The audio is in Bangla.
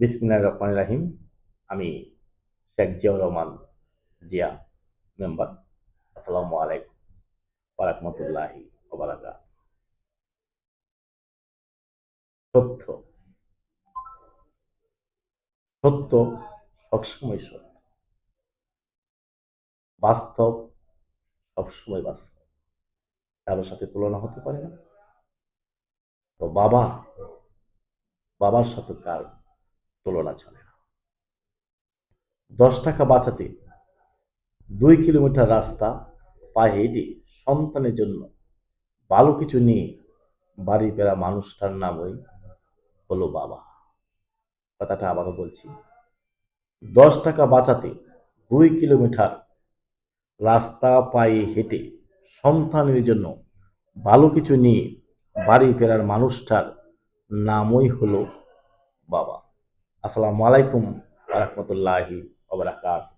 বিসমিল্লাহির রহমানির রহিম। আমি শেখ জিয়াউর রহমান জিয়া, মেম্বার। আসসালামু আলাইকুম ওয়া রাহমাতুল্লাহি ওয়া বারাকাতুহু। সত্য, সত্য সবসময় সত্য, বাস্তব সবসময় বাস্তব, কারোর সাথে তুলনা হতে পারে না। তো বাবার সাথে কার তুলনা চলে না। 10 টাকা বাঁচাতে 2 কিলোমিটার রাস্তা পায়ে হেঁটে সন্তানের জন্য ভালো কিছু নিয়ে বাড়ি ফেরা মানুষটার নামই হলো বাবা। কথাটা আবারও বলছি, 10 টাকা বাঁচাতে 2 কিলোমিটার রাস্তা পায়ে হেঁটে সন্তানের জন্য ভালো কিছু নিয়ে বাড়ি ফেরার মানুষটার নামই হলো বাবা। আসসালামু আলাইকুম ওয়া রাহমাতুল্লাহি ওয়া বারাকাতুহু।